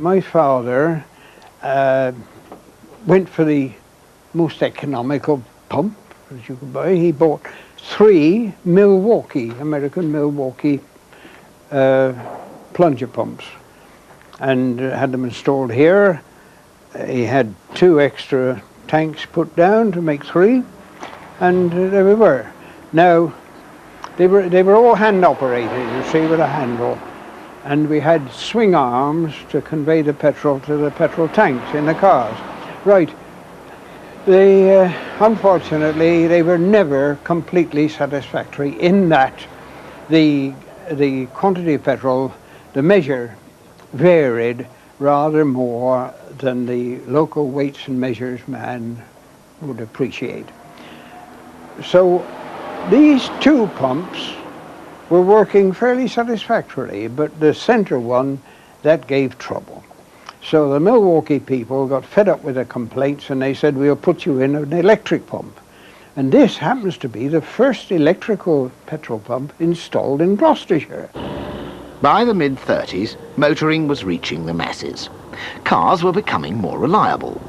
my father went for the most economical pump that you could buy. He bought 3 American Milwaukee plunger pumps and had them installed here. He had 2 extra tanks put down to make 3, and there we were. Now, they were all hand operated, you see, with a handle, and we had swing arms to convey the petrol to the petrol tanks in the cars. Right. Unfortunately, they were never completely satisfactory in that the quantity of petrol, the measure, varied rather more than the local weights and measures man would appreciate. So these 2 pumps were working fairly satisfactorily, but the center one, that gave trouble. So the Milwaukee people got fed up with the complaints, and they said, we'll put you in an electric pump. And this happens to be the first electrical petrol pump installed in Gloucestershire. By the mid-30s, motoring was reaching the masses. Cars were becoming more reliable.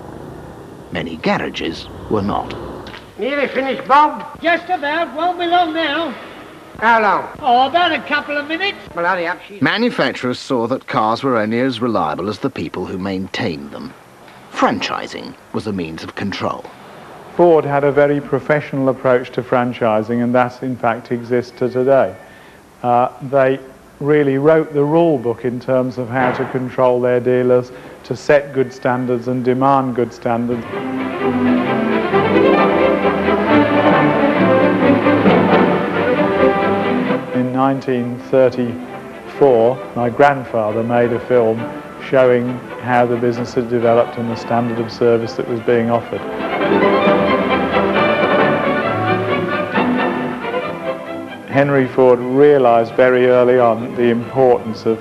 Many garages were not. Nearly finished, Bob? Just about. Won't be long now. How long? Oh, about a couple of minutes. Well, hurry up. Manufacturers saw that cars were only as reliable as the people who maintained them. Franchising was a means of control. Ford had a very professional approach to franchising, and that in fact exists to today. They really wrote the rule book in terms of how to control their dealers, to set good standards and demand good standards. In 1934, my grandfather made a film showing how the business had developed and the standard of service that was being offered. Henry Ford realized very early on the importance of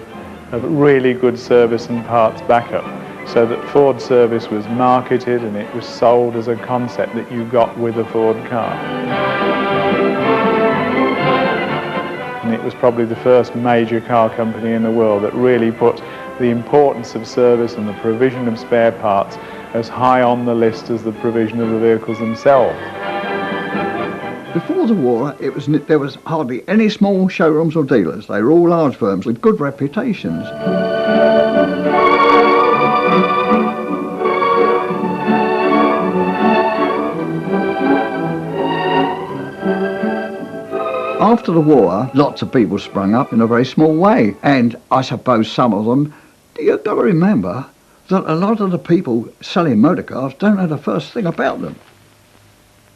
really good service and parts backup, so that Ford service was marketed and it was sold as a concept that you got with a Ford car. And it was probably the first major car company in the world that really put the importance of service and the provision of spare parts as high on the list as the provision of the vehicles themselves. Before the war, there was hardly any small showrooms or dealers. They were all large firms with good reputations. After the war, lots of people sprung up in a very small way, and I suppose some of them, you've got to remember that a lot of the people selling motor cars don't know the first thing about them.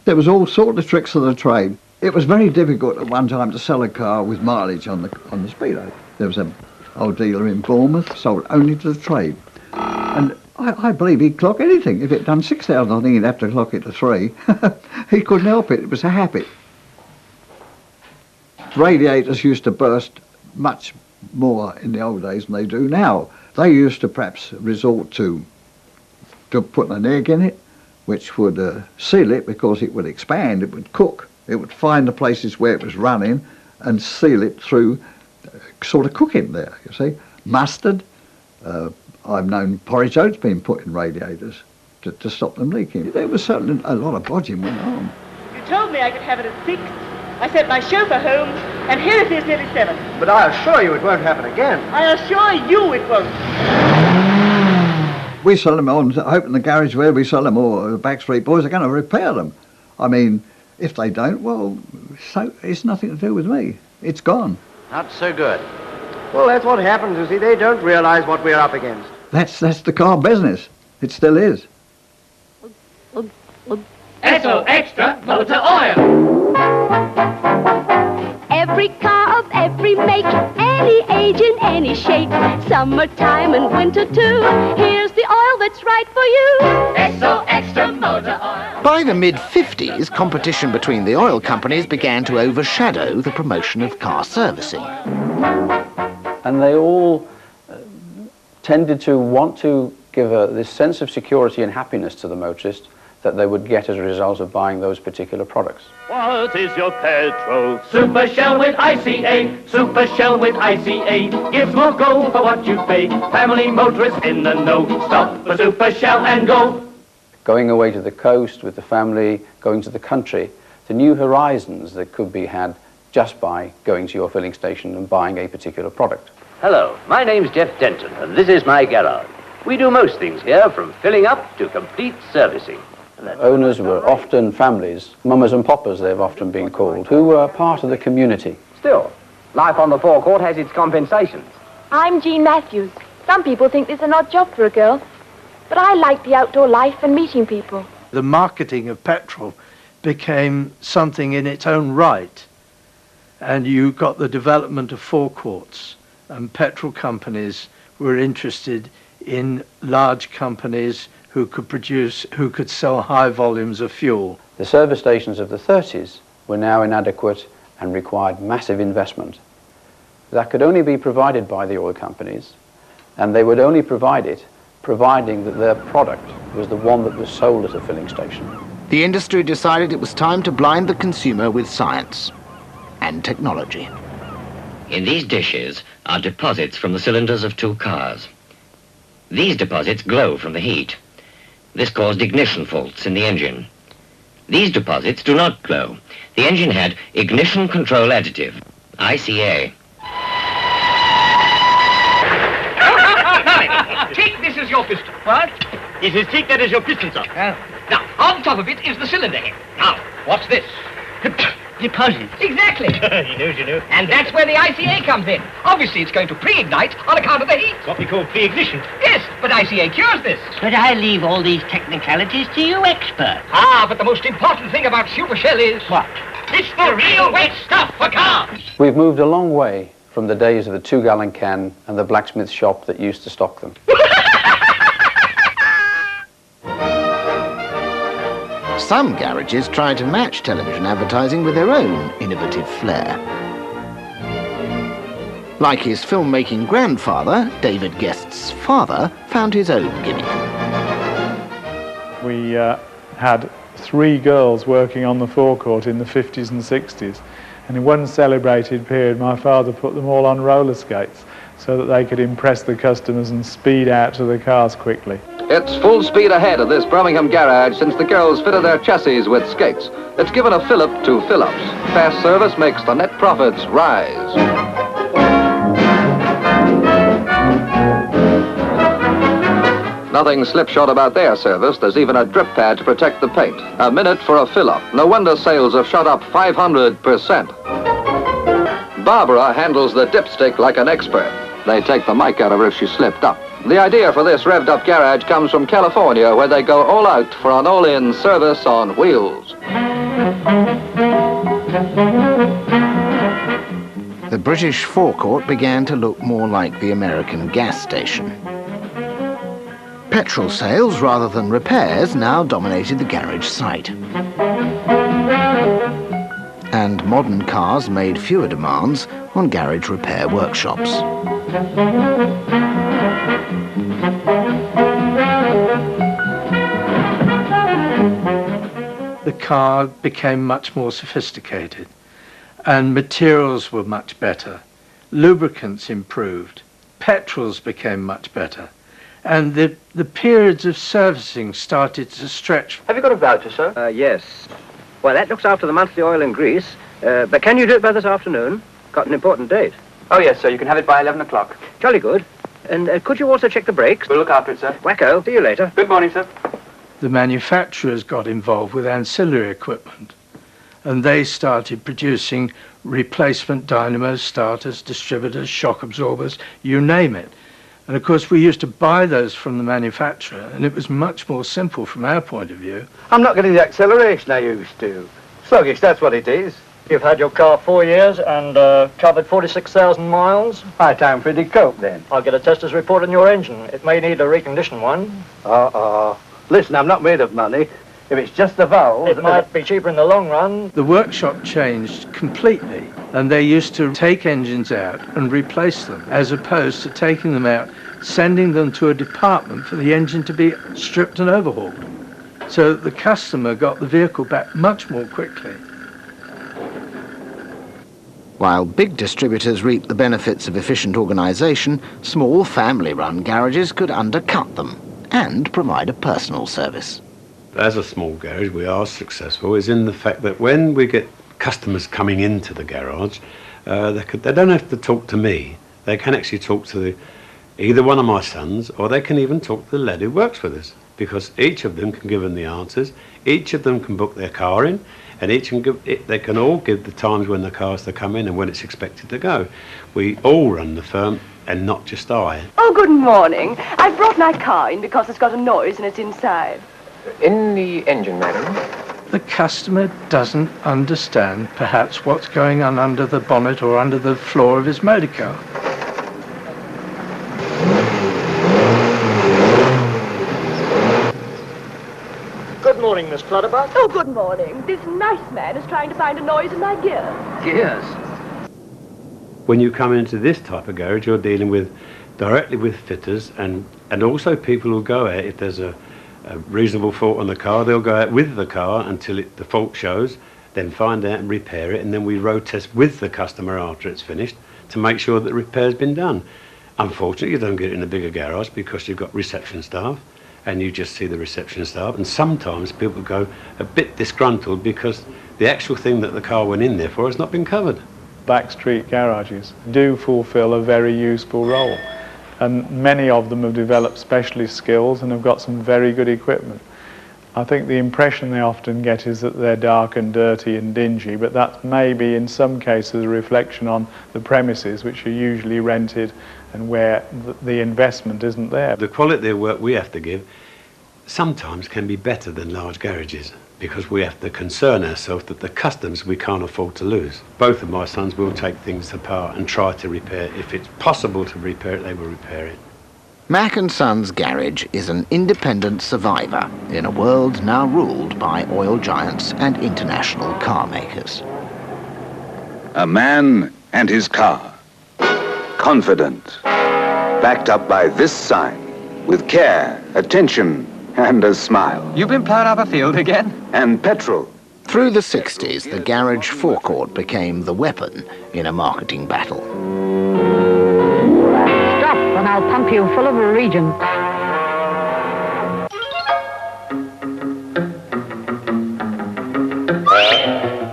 There was all sorts of tricks of the trade. It was very difficult at one time to sell a car with mileage on the speedo. There was an old dealer in Bournemouth, sold only to the trade. And I believe he'd clock anything. If it done 6,000, I think he'd have to clock it to 3. He couldn't help it. It was a habit. Radiators used to burst much more in the old days than they do now. They used to perhaps resort to put an egg in it, which would seal it because it would expand, it would cook. It would find the places where it was running and seal it through sort of cooking there, you see. Mustard, I've known porridge oats being put in radiators to stop them leaking. There was certainly a lot of bodging went on. You told me I could have it at 6. I sent my chauffeur home, and here it is nearly 7. But I assure you it won't happen again. I assure you it won't. We sell them on, Hope in the garage where we sell them, or the Backstreet Boys are going to repair them. I mean, if they don't, well, so it's nothing to do with me. It's gone. Not so good. Well, that's what happens, you see. They don't realise what we're up against. That's the car business. It still is. Esso Extra Motor Oil. Every car of every make, any age in any shape, summertime and winter too. Here's the oil that's right for you. Esso Extra Motor Oil. By the mid-50s, competition between the oil companies began to overshadow the promotion of car servicing. And they all tended to want to give this sense of security and happiness to the motorist that they would get as a result of buying those particular products. What is your petrol? Super Shell with ICA. Super Shell with ICA. Gives more go for what you pay. Family motorists in the know. Stop for Super Shell and go. Going away to the coast with the family, going to the country, the new horizons that could be had just by going to your filling station and buying a particular product. Hello, my name's Jeff Denton, and this is my garage. We do most things here, from filling up to complete servicing. Owners were often families, mamas and papas they've often been called, who were part of the community. Still, life on the forecourt has its compensations. I'm Jean Matthews. Some people think this is an odd job for a girl, but I like the outdoor life and meeting people. The marketing of petrol became something in its own right, and you got the development of forecourts, and petrol companies were interested in large companies who could sell high volumes of fuel. The service stations of the 30s were now inadequate and required massive investment. That could only be provided by the oil companies, and they would only provide it providing that their product was the one that was sold at a filling station. The industry decided it was time to blind the consumer with science and technology. In these dishes are deposits from the cylinders of 2 cars. These deposits glow from the heat. This caused ignition faults in the engine. These deposits do not glow. The engine had ignition control additive, ICA. Take this as your pistol. What? It is take that as your pistol, sir. Now, on top of it is the cylinder head. Now, what's this? Deposit. Exactly. He knows you know. And that's where the ICA comes in. Obviously, it's going to pre-ignite on account of the heat. What we call pre-ignition. Yes, but ICA cures this. But I leave all these technicalities to you experts. Ah, but the most important thing about Super Shell is... What? It's the real wet stuff for cars. We've moved a long way from the days of the 2-gallon can and the blacksmith shop that used to stock them. Some garages try to match television advertising with their own innovative flair. Like his filmmaking grandfather, David Guest's father found his own gimmick. We had 3 girls working on the forecourt in the 50s and 60s, and in one celebrated period my father put them all on roller skates so that they could impress the customers and speed out to the cars quickly. It's full speed ahead at this Birmingham garage since the girls fitted their chassis with skates. It's given a fillip to Phillips. Fast service makes the net profits rise. Nothing slipshod about their service. There's even a drip pad to protect the paint. A minute for a fill-up. No wonder sales have shot up 500%. Barbara handles the dipstick like an expert. They take the mic out of her if she slipped up. The idea for this revved-up garage comes from California, where they go all out for an all-in service on wheels. The British forecourt began to look more like the American gas station. Petrol sales, rather than repairs, now dominated the garage site. And modern cars made fewer demands on garage repair workshops. The car became much more sophisticated, and materials were much better. Lubricants improved. Petrols became much better. And the periods of servicing started to stretch. Have you got a voucher, sir? Yes. Well, that looks after the monthly oil and grease. But can you do it by this afternoon? Got an important date. Oh, yes, sir. You can have it by 11 o'clock. Jolly good. And could you also check the brakes? We'll look after it, sir. Wacko. See you later. Good morning, sir. The manufacturers got involved with ancillary equipment, and they started producing replacement dynamos, starters, distributors, shock absorbers, you name it. And of course we used to buy those from the manufacturer, and it was much more simple from our point of view. I'm not getting the acceleration I used to. Sluggish, that's what it is. You've had your car 4 years and covered 46,000 miles? High time for the coke, then. I'll get a tester's report on your engine. It may need a reconditioned one. Listen, I'm not made of money. If it's just the valve... It might be cheaper in the long run. The workshop changed completely, and they used to take engines out and replace them, as opposed to taking them out, sending them to a department for the engine to be stripped and overhauled. so that the customer got the vehicle back much more quickly. While big distributors reap the benefits of efficient organisation, small family-run garages could undercut them and provide a personal service. As a small garage, we are successful is in the fact that when we get customers coming into the garage, they don't have to talk to me. They can actually talk to either one of my sons, or they can even talk to the lad who works with us, because each of them can give them the answers, each of them can book their car in, and they can all give the times when the car's to come in and when it's expected to go. We all run the firm, and not just I. Oh, good morning. I've brought my car in because it's got a noise and it's inside. In the engine, madam. The customer doesn't understand perhaps what's going on under the bonnet or under the floor of his motor car. Good morning, Miss Clutterbuck. Oh, good morning. This nice man is trying to find a noise in my gears. Gears? When you come into this type of garage, you're dealing directly with fitters and also people who go out if there's a reasonable fault on the car. They'll go out with the car until the fault shows, then find out and repair it, and then we road test with the customer after it's finished to make sure that the repair's been done. Unfortunately, you don't get it in a bigger garage because you've got reception staff and you just see the reception staff, and sometimes people go a bit disgruntled because the actual thing that the car went in there for has not been covered. Backstreet garages do fulfill a very useful role, and many of them have developed specialist skills and have got some very good equipment. I think the impression they often get is that they're dark and dirty and dingy, but that may be in some cases a reflection on the premises, which are usually rented and where the investment isn't there. The quality of work we have to give sometimes can be better than large garages, because we have to concern ourselves that the customers we can't afford to lose. Both of my sons will take things apart and try to repair it. If it's possible to repair it, they will repair it. Mac & Sons Garage is an independent survivor in a world now ruled by oil giants and international car makers. A man and his car. Confident. Backed up by this sign. With care, attention, and a smile. You've been plowing up a field again? And petrol. Through the 60s, the garage forecourt became the weapon in a marketing battle. Stop, and I'll pump you full of a region.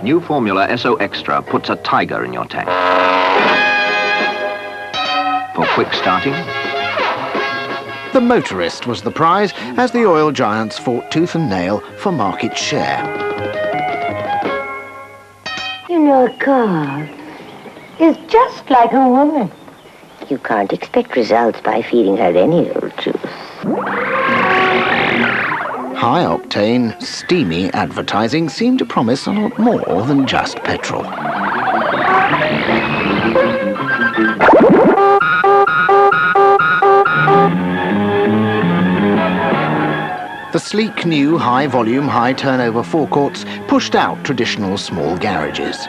New formula SO Extra puts a tiger in your tank. For quick starting. The motorist was the prize as the oil giants fought tooth and nail for market share. You know, a car is just like a woman. You can't expect results by feeding her any old juice. High-octane, steamy advertising seemed to promise a lot more than just petrol. The sleek new high-volume, high-turnover forecourts pushed out traditional small garages.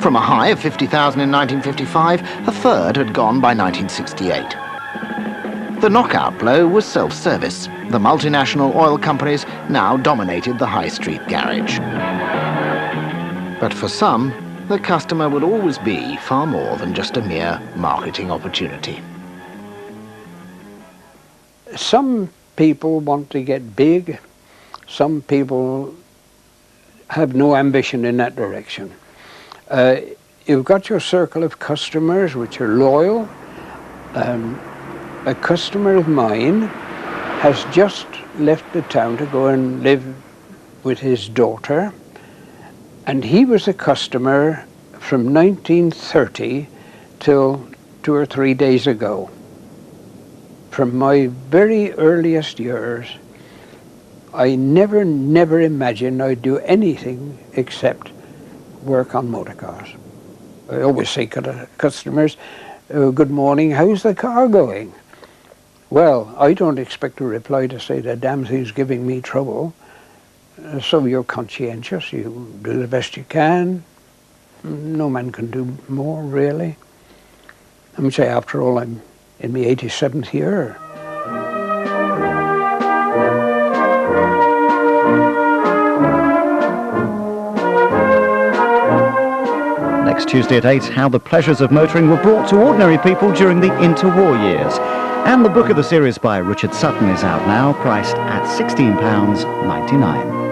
From a high of 50,000 in 1955, a third had gone by 1968. The knockout blow was self-service. The multinational oil companies now dominated the high street garage. But for some, the customer would always be far more than just a mere marketing opportunity. Some people want to get big. Some people have no ambition in that direction. You've got your circle of customers which are loyal. A customer of mine has just left the town to go and live with his daughter, and he was a customer from 1930 till 2 or 3 days ago. From my very earliest years, I never imagined I'd do anything except work on motor cars. I always say to customers, good morning, how's the car going? Well, I don't expect a reply to say the damn thing's giving me trouble. So you're conscientious, you do the best you can. No man can do more, really. I would say, after all, I'm in my 87th year. Next Tuesday at 8, how the pleasures of motoring were brought to ordinary people during the interwar years. And the book of the series by Richard Sutton is out now, priced at £16.99.